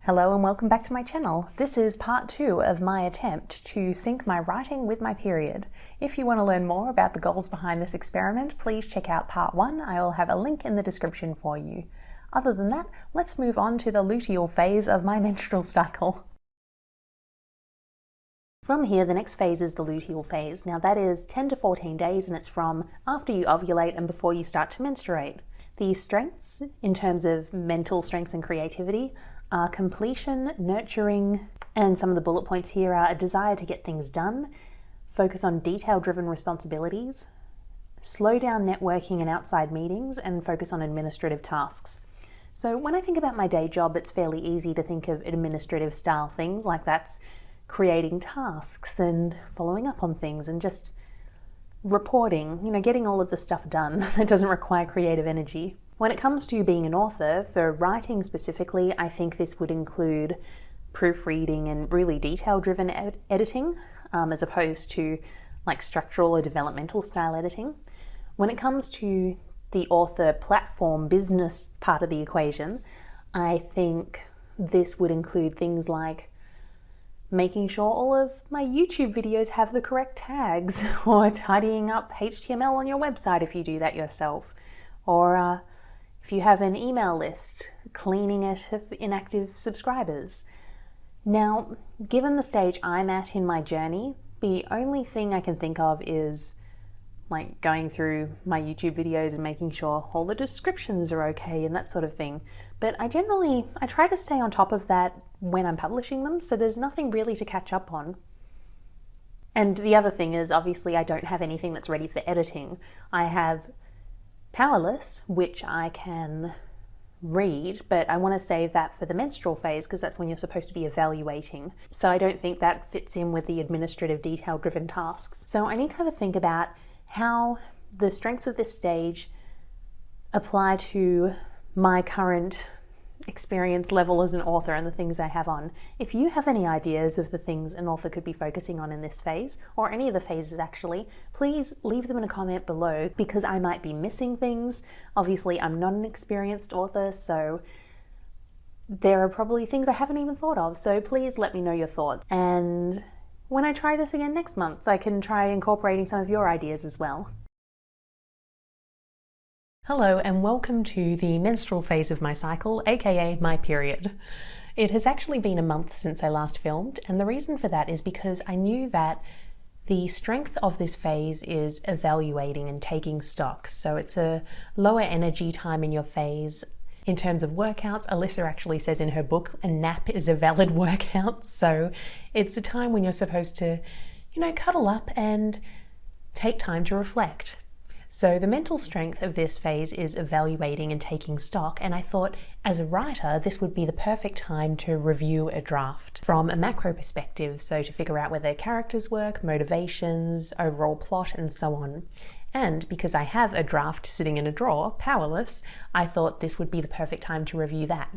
Hello and welcome back to my channel. This is part 2 of my attempt to sync my writing with my period. If you want to learn more about the goals behind this experiment, please check out part 1. I will have a link in the description for you. Other than that, let's move on to the luteal phase of my menstrual cycle. From here, the next phase is the luteal phase. Now that is 10 to 14 days and it's from after you ovulate and before you start to menstruate. The strengths, in terms of mental strengths and creativity, are completion, nurturing, and some of the bullet points here are a desire to get things done, focus on detail-driven responsibilities, slow down networking and outside meetings, and focus on administrative tasks. So when I think about my day job, it's fairly easy to think of administrative style things, like that's creating tasks and following up on things and just reporting, getting all of the stuff done that doesn't require creative energy. When it comes to being an author, for writing specifically, I think this would include proofreading and really detail-driven editing, as opposed to like structural or developmental style editing. When it comes to the author platform business part of the equation, I think this would include things like making sure all of my YouTube videos have the correct tags, or tidying up HTML on your website if you do that yourself, or if you have an email list, cleaning it of inactive subscribers. Now, given the stage I'm at in my journey, the only thing I can think of is like going through my YouTube videos and making sure all the descriptions are okay and that sort of thing. But I try to stay on top of that when I'm publishing them, so there's nothing really to catch up on. And the other thing is, obviously, I don't have anything that's ready for editing. I have Powerless, which I can read, but I want to save that for the menstrual phase because that's when you're supposed to be evaluating. So I don't think that fits in with the administrative detail-driven tasks. So I need to have a think about how the strengths of this stage apply to my current experience level as an author and the things I have on. If you have any ideas of the things an author could be focusing on in this phase, or any of the phases actually, please leave them in a comment below because I might be missing things. Obviously, I'm not an experienced author, so there are probably things I haven't even thought of, so please let me know your thoughts. And when I try this again next month, I can try incorporating some of your ideas as well. Hello and welcome to the menstrual phase of my cycle, aka my period. It has actually been a month since I last filmed, and the reason for that is because I knew that the strength of this phase is evaluating and taking stock. So it's a lower energy time in your phase. In terms of workouts, Alisa actually says in her book, a nap is a valid workout. So it's a time when you're supposed to, cuddle up and take time to reflect. So the mental strength of this phase is evaluating and taking stock, and I thought as a writer this would be the perfect time to review a draft from a macro perspective, so to figure out whether characters work, motivations, overall plot, and so on. And because I have a draft sitting in a drawer, Powerless, I thought this would be the perfect time to review that.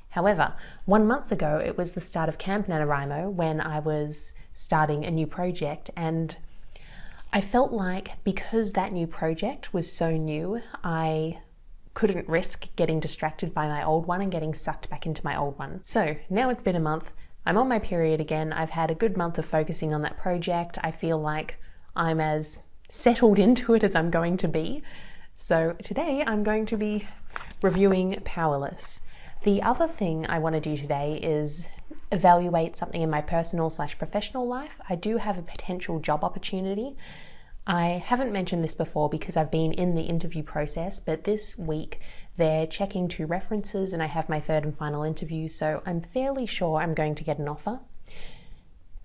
However, 1 month ago it was the start of Camp Nanowrimo when I was starting a new project, and I felt like because that new project was so new, I couldn't risk getting distracted by my old one and getting sucked back into my old one. So now it's been a month, I'm on my period again, I've had a good month of focusing on that project, I feel like I'm as settled into it as I'm going to be. So today I'm going to be reviewing Powerless. The other thing I want to do today is evaluate something in my personal/professional life. I do have a potential job opportunity. I haven't mentioned this before because I've been in the interview process, but this week they're checking 2 references and I have my 3rd and final interview, so I'm fairly sure I'm going to get an offer.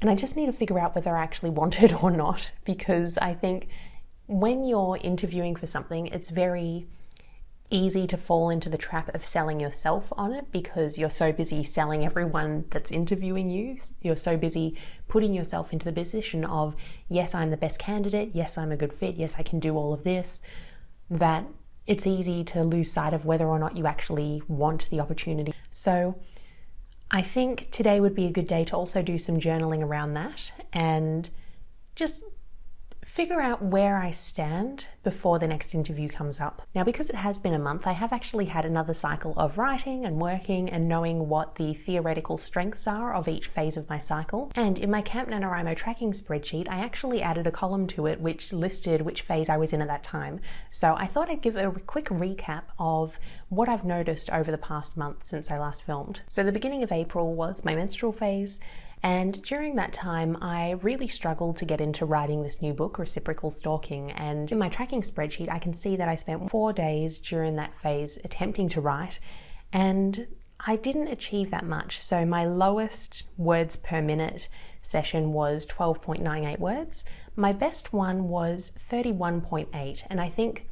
And I just need to figure out whether I actually want it or not, because I think when you're interviewing for something, it's very easy to fall into the trap of selling yourself on it because you're so busy selling everyone that's interviewing you. You're so busy putting yourself into the position of, yes, I'm the best candidate, yes, I'm a good fit, yes, I can do all of this, that it's easy to lose sight of whether or not you actually want the opportunity. So I think today would be a good day to also do some journaling around that and just figure out where I stand before the next interview comes up. Now, because it has been a month, I have actually had another cycle of writing and working and knowing what the theoretical strengths are of each phase of my cycle. And in my Camp Nanowrimo tracking spreadsheet, I actually added a column to it which listed which phase I was in at that time. So I thought I'd give a quick recap of what I've noticed over the past month since I last filmed. So the beginning of April was my menstrual phase. And during that time, I really struggled to get into writing this new book, Reciprocal Stalking. And in my tracking spreadsheet, I can see that I spent 4 days during that phase attempting to write, and I didn't achieve that much. So my lowest words per minute session was 12.98 words. My best one was 31.8, and I think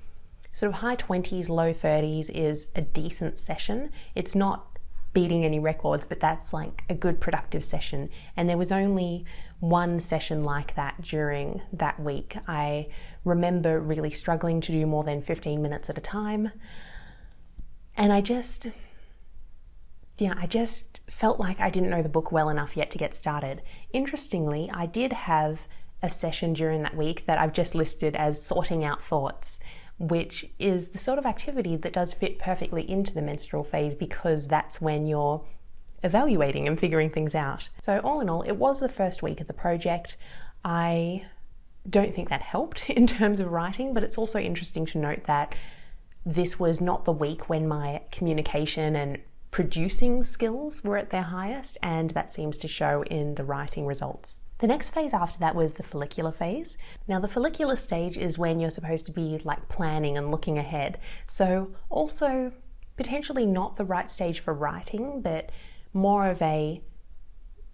sort of high 20s, low 30s is a decent session. It's not beating any records, but that's like a good productive session. And there was only one session like that during that week. I remember really struggling to do more than 15 minutes at a time. And I just felt like I didn't know the book well enough yet to get started. Interestingly, I did have a session during that week that I've just listed as sorting out thoughts, which is the sort of activity that does fit perfectly into the menstrual phase because that's when you're evaluating and figuring things out. So all in all, it was the first week of the project. I don't think that helped in terms of writing, but it's also interesting to note that this was not the week when my communication and producing skills were at their highest, and that seems to show in the writing results. The next phase after that was the follicular phase. Now, the follicular stage is when you're supposed to be like planning and looking ahead. So also potentially not the right stage for writing, but more of a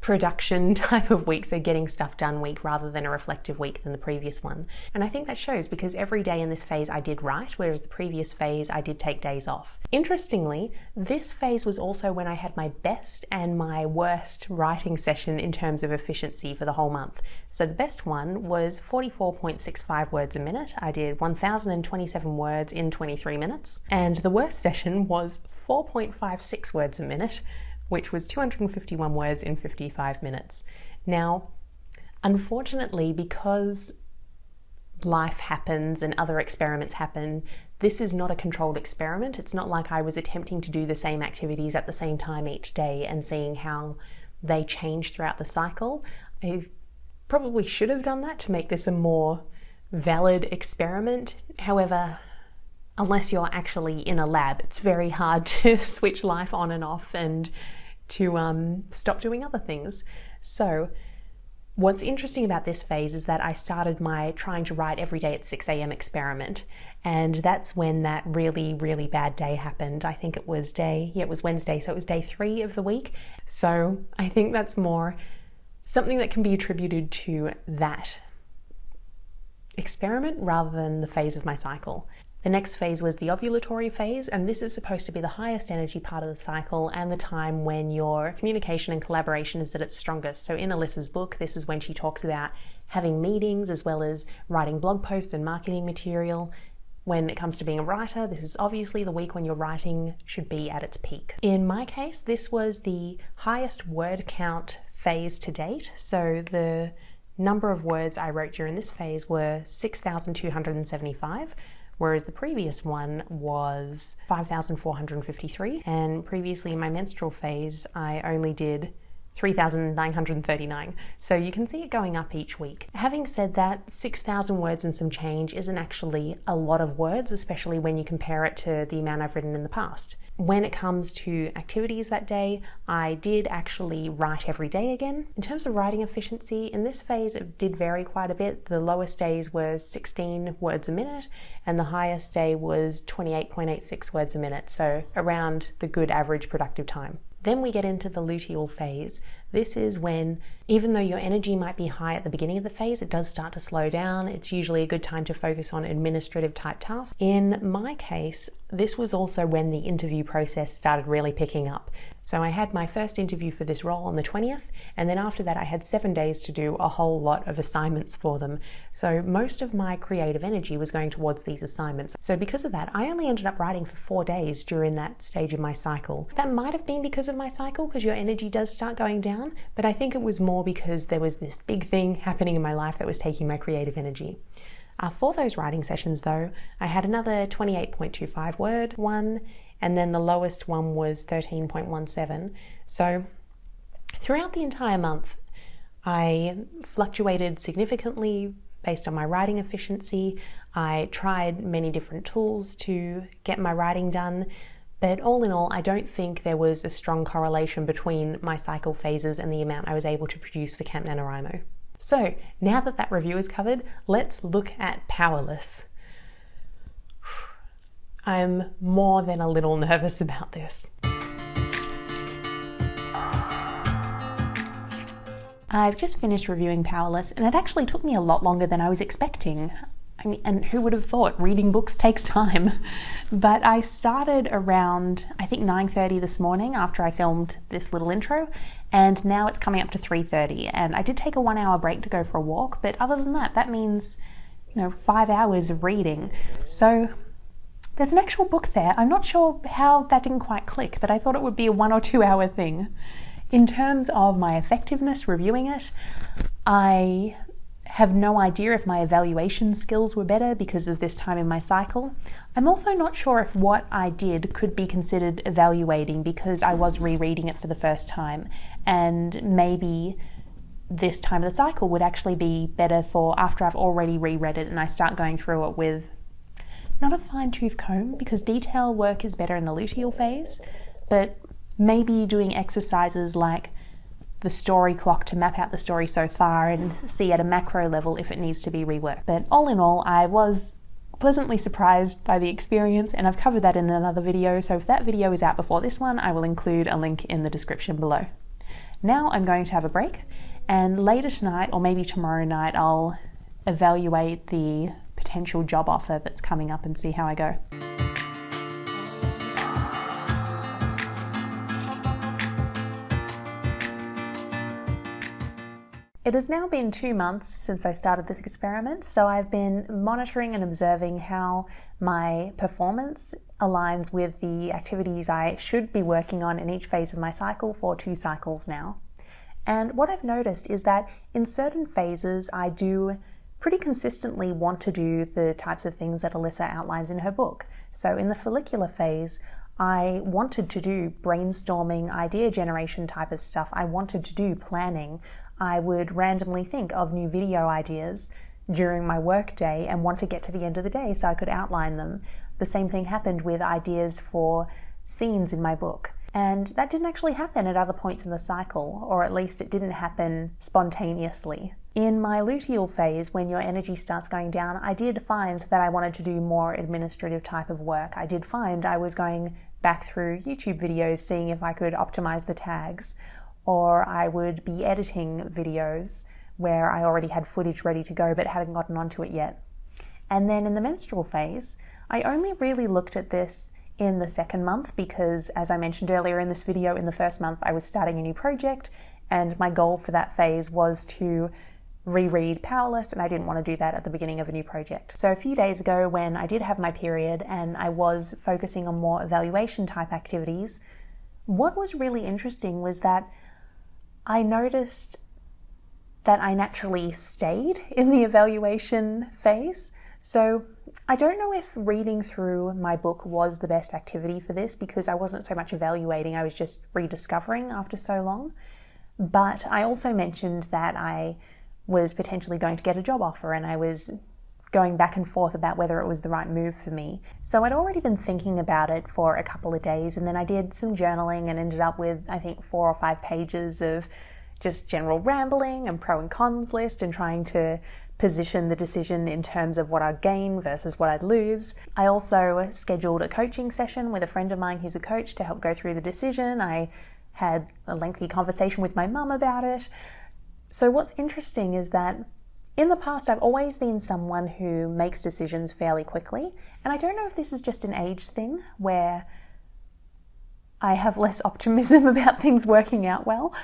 production type of week, so getting stuff done week rather than a reflective week than the previous one. And I think that shows because every day in this phase I did write, whereas the previous phase I did take days off. Interestingly, this phase was also when I had my best and my worst writing session in terms of efficiency for the whole month. So the best one was 44.65 words a minute. I did 1,027 words in 23 minutes. And the worst session was 4.56 words a minute, which was 251 words in 55 minutes. Now, unfortunately, because life happens and other experiments happen, this is not a controlled experiment. It's not like I was attempting to do the same activities at the same time each day and seeing how they change throughout the cycle. I probably should have done that to make this a more valid experiment. However, unless you're actually in a lab, it's very hard to switch life on and off and to stop doing other things. So what's interesting about this phase is that I started my trying to write every day at 6 a.m. experiment, and that's when that really, really bad day happened. I think it was Wednesday, so it was day 3 of the week. So I think that's more something that can be attributed to that experiment rather than the phase of my cycle. The next phase was the ovulatory phase, and this is supposed to be the highest energy part of the cycle and the time when your communication and collaboration is at its strongest. So in Alisa's book, this is when she talks about having meetings as well as writing blog posts and marketing material. When it comes to being a writer, this is obviously the week when your writing should be at its peak. In my case, this was the highest word count phase to date. So the number of words I wrote during this phase were 6,275. Whereas the previous one was 5,453, and previously in my menstrual phase I only did 3,939. So you can see it going up each week. Having said that, 6,000 words and some change isn't actually a lot of words, especially when you compare it to the amount I've written in the past. When it comes to activities that day, I did actually write every day again. In terms of writing efficiency, in this phase it did vary quite a bit. The lowest days were 16 words a minute, and the highest day was 28.86 words a minute, so around the good average productive time. Then we get into the luteal phase. This is when, even though your energy might be high at the beginning of the phase, it does start to slow down. It's usually a good time to focus on administrative type tasks. In my case, this was also when the interview process started really picking up. So I had my first interview for this role on the 20th, and then after that I had 7 days to do a whole lot of assignments for them. So most of my creative energy was going towards these assignments. So because of that, I only ended up writing for 4 days during that stage of my cycle. That might have been because of my cycle, because your energy does start going down, but I think it was more because there was this big thing happening in my life that was taking my creative energy. For those writing sessions though, I had another 28.25 word one, and then the lowest one was 13.17. So throughout the entire month, I fluctuated significantly based on my writing efficiency. I tried many different tools to get my writing done, but all in all, I don't think there was a strong correlation between my cycle phases and the amount I was able to produce for Camp Nanowrimo. So now that that review is covered, let's look at Powerless. I'm more than a little nervous about this. I've just finished reviewing Powerless, and it actually took me a lot longer than I was expecting. I mean, and who would have thought reading books takes time? But I started around, I think 9:30 this morning after I filmed this little intro, and now it's coming up to 3:30. And I did take a 1 hour break to go for a walk, but other than that, that means, 5 hours of reading. So there's an actual book there. I'm not sure how that didn't quite click, but I thought it would be a 1 or 2 hour thing. In terms of my effectiveness reviewing it, I have no idea if my evaluation skills were better because of this time in my cycle. I'm also not sure if what I did could be considered evaluating because I was rereading it for the first time, and maybe this time of the cycle would actually be better for after I've already reread it and I start going through it with not a fine-tooth comb, because detail work is better in the luteal phase, but maybe doing exercises like the story clock to map out the story so far and see at a macro level if it needs to be reworked. But all in all, I was pleasantly surprised by the experience, and I've covered that in another video, so if that video is out before this one, I will include a link in the description below. Now I'm going to have a break, and later tonight, or maybe tomorrow night, I'll evaluate the potential job offer that's coming up and see how I go. It has now been 2 months since I started this experiment, so I've been monitoring and observing how my performance aligns with the activities I should be working on in each phase of my cycle for 2 cycles now. And what I've noticed is that in certain phases I do pretty consistently want to do the types of things that Alisa outlines in her book. So in the follicular phase, I wanted to do brainstorming, idea generation type of stuff. I wanted to do planning. I would randomly think of new video ideas during my work day and want to get to the end of the day so I could outline them. The same thing happened with ideas for scenes in my book. And that didn't actually happen at other points in the cycle, or at least it didn't happen spontaneously. In my luteal phase, when your energy starts going down, I did find that I wanted to do more administrative type of work. I did find I was going back through YouTube videos, seeing if I could optimize the tags, or I would be editing videos where I already had footage ready to go but hadn't gotten onto it yet. And then in the menstrual phase, I only really looked at this in the second month because, as I mentioned earlier in this video, in the first month I was starting a new project, and my goal for that phase was to reread Powerless, and I didn't want to do that at the beginning of a new project. So a few days ago, when I did have my period and I was focusing on more evaluation type activities, what was really interesting was that I noticed that I naturally stayed in the evaluation phase. So I don't know if reading through my book was the best activity for this, because I wasn't so much evaluating, I was just rediscovering after so long. But I also mentioned that I was potentially going to get a job offer, and I was going back and forth about whether it was the right move for me. So I'd already been thinking about it for a couple of days, and then I did some journaling and ended up with, I think, 4 or 5 pages of just general rambling and pro and cons list and trying to position the decision in terms of what I'd gain versus what I'd lose. I also scheduled a coaching session with a friend of mine who's a coach to help go through the decision. I had a lengthy conversation with my mum about it. So what's interesting is that In the past, I've always been someone who makes decisions fairly quickly, and I don't know if this is just an age thing where I have less optimism about things working out well,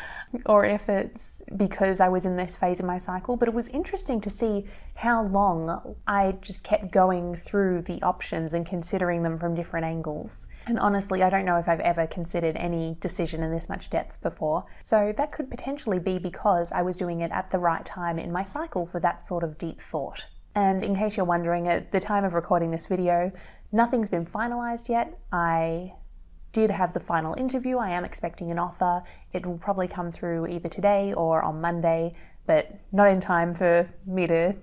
or if it's because I was in this phase of my cycle, but it was interesting to see how long I just kept going through the options and considering them from different angles. And honestly, I don't know if I've ever considered any decision in this much depth before, so that could potentially be because I was doing it at the right time in my cycle for that sort of deep thought. And in case you're wondering, at the time of recording this video, nothing's been finalized yet. I did have the final interview. I am expecting an offer. It will probably come through either today or on Monday, but not in time for me to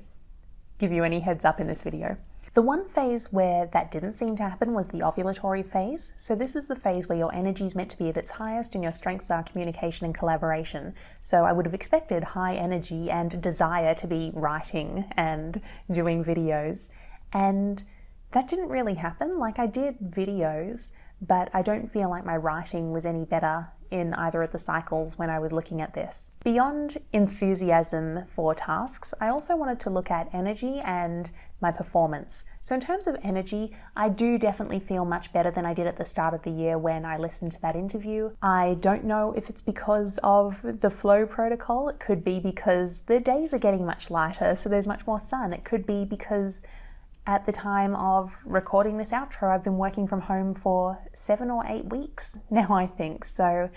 give you any heads up in this video. The one phase where that didn't seem to happen was the ovulatory phase. So this is the phase where your energy is meant to be at its highest and your strengths are communication and collaboration. So I would have expected high energy and desire to be writing and doing videos. And that didn't really happen. Like, I did videos, but I don't feel like my writing was any better in either of the cycles when I was looking at this. Beyond enthusiasm for tasks, I also wanted to look at energy and my performance. So in terms of energy, I do definitely feel much better than I did at the start of the year when I listened to that interview. I don't know if it's because of the FLO protocol. It could be because the days are getting much lighter, so there's much more sun. It could be because at the time of recording this outro, I've been working from home for 7 or 8 weeks now, I think. So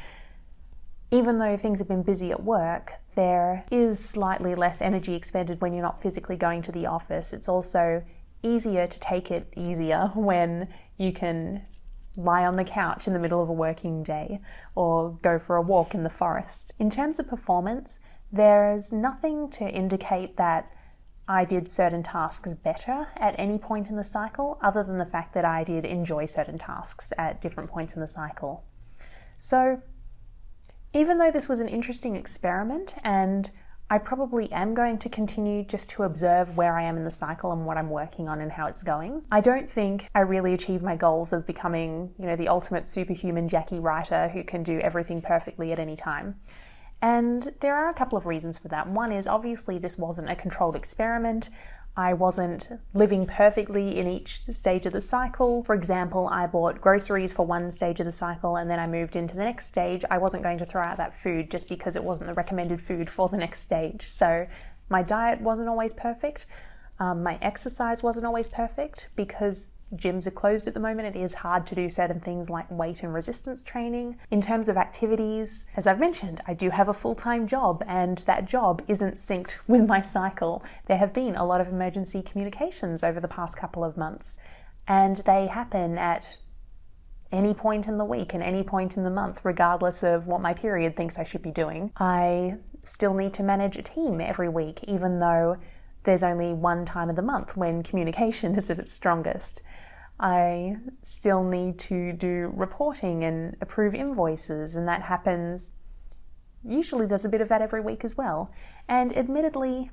even though things have been busy at work, there is slightly less energy expended when you're not physically going to the office. It's also easier to take it easier when you can lie on the couch in the middle of a working day or go for a walk in the forest. In terms of performance, there's nothing to indicate that I did certain tasks better at any point in the cycle, other than the fact that I did enjoy certain tasks at different points in the cycle. So even though this was an interesting experiment, and I probably am going to continue just to observe where I am in the cycle and what I'm working on and how it's going, I don't think I really achieved my goals of becoming, the ultimate superhuman Jackie writer who can do everything perfectly at any time. And there are a couple of reasons for that. One is, obviously this wasn't a controlled experiment. I wasn't living perfectly in each stage of the cycle. For example, I bought groceries for one stage of the cycle and then I moved into the next stage. I wasn't going to throw out that food just because it wasn't the recommended food for the next stage. So my diet wasn't always perfect. My exercise wasn't always perfect because gyms are closed at the moment. It is hard to do certain things like weight and resistance training. In terms of activities, as I've mentioned, I do have a full-time job and that job isn't synced with my cycle. There have been a lot of emergency communications over the past couple of months, and they happen at any point in the week and any point in the month, regardless of what my period thinks I should be doing. I still need to manage a team every week, even though there's only one time of the month when communication is at its strongest. I still need to do reporting and approve invoices, and that happens, usually there's a bit of that every week as well. And admittedly,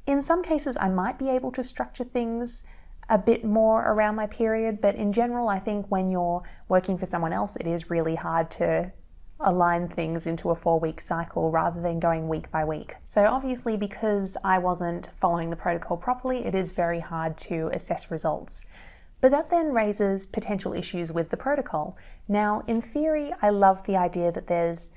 in some cases I might be able to structure things a bit more around my period, but in general I think when you're working for someone else, it is really hard to align things into a 4-week cycle rather than going week by week. So obviously, because I wasn't following the protocol properly, it is very hard to assess results. But that then raises potential issues with the protocol. Now, in theory, I love the idea that there's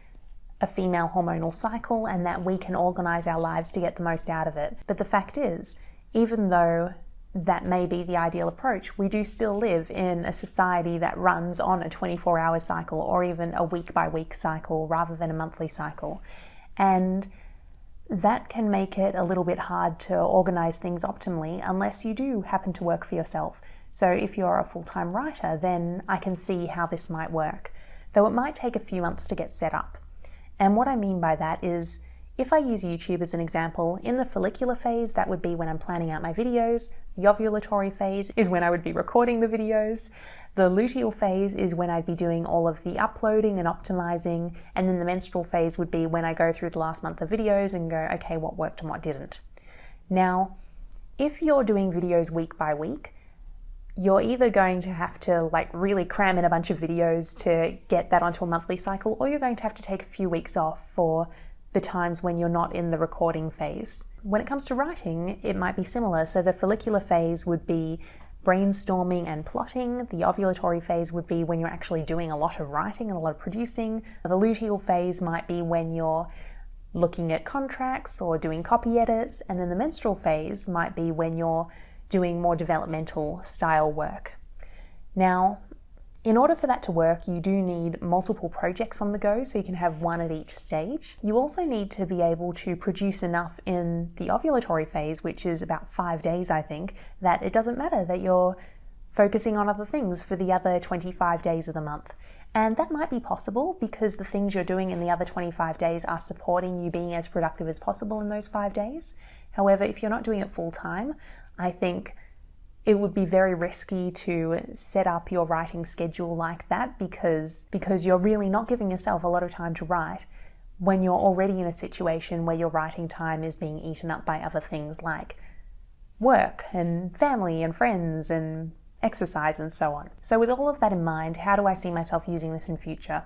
a female hormonal cycle and that we can organize our lives to get the most out of it. But the fact is, even though that may be the ideal approach, we do still live in a society that runs on a 24-hour cycle or even a week-by-week cycle rather than a monthly cycle. And that can make it a little bit hard to organize things optimally unless you do happen to work for yourself. So if you're a full-time writer, then I can see how this might work, though it might take a few months to get set up. And what I mean by that is, if I use YouTube as an example, in the follicular phase, that would be when I'm planning out my videos. The ovulatory phase is when I would be recording the videos. The luteal phase is when I'd be doing all of the uploading and optimizing. And then the menstrual phase would be when I go through the last month of videos and go, okay, what worked and what didn't. Now, if you're doing videos week by week, you're either going to have to really cram in a bunch of videos to get that onto a monthly cycle, or you're going to have to take a few weeks off for the times when you're not in the recording phase. when it comes to writing, it might be similar. So the follicular phase would be brainstorming and plotting. The ovulatory phase would be when you're actually doing a lot of writing and a lot of producing. The luteal phase might be when you're looking at contracts or doing copy edits. And then the menstrual phase might be when you're doing more developmental style work. Now, in order for that to work, you do need multiple projects on the go, so you can have one at each stage. You also need to be able to produce enough in the ovulatory phase, which is about 5 days, I think, that it doesn't matter that you're focusing on other things for the other 25 days of the month. And that might be possible because the things you're doing in the other 25 days are supporting you being as productive as possible in those 5 days. However, if you're not doing it full time, I think it would be very risky to set up your writing schedule like that because you're really not giving yourself a lot of time to write when you're already in a situation where your writing time is being eaten up by other things like work and family and friends and exercise and so on. So with all of that in mind, how do I see myself using this in future?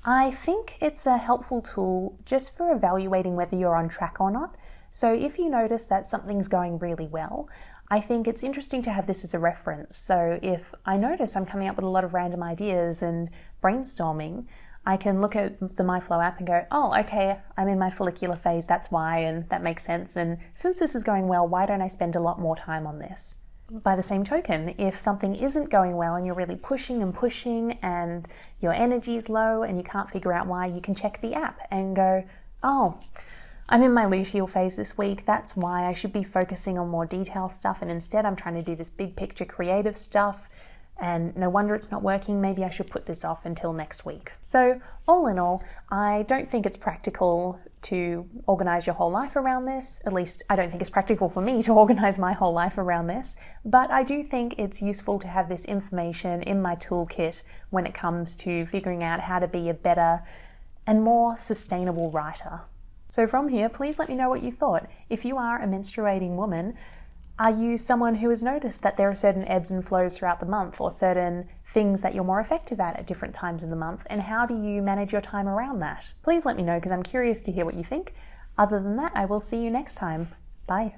I think it's a helpful tool just for evaluating whether you're on track or not. So if you notice that something's going really well, I think it's interesting to have this as a reference. So if I notice I'm coming up with a lot of random ideas and brainstorming, I can look at the MyFLO app and go, oh, okay, I'm in my follicular phase, that's why, and that makes sense. And since this is going well, why don't I spend a lot more time on this? By the same token, if something isn't going well and you're really pushing and your energy is low and you can't figure out why, you can check the app and go, oh, I'm in my luteal phase this week, that's why I should be focusing on more detail stuff, and instead I'm trying to do this big picture creative stuff, and no wonder it's not working, maybe I should put this off until next week. So all in all, I don't think it's practical to organize your whole life around this. At least I don't think it's practical for me to organize my whole life around this, but I do think it's useful to have this information in my toolkit when it comes to figuring out how to be a better and more sustainable writer. So from here, please let me know what you thought. If you are a menstruating woman, are you someone who has noticed that there are certain ebbs and flows throughout the month or certain things that you're more effective at different times in the month? And how do you manage your time around that? Please let me know because I'm curious to hear what you think. Other than that, I will see you next time. Bye.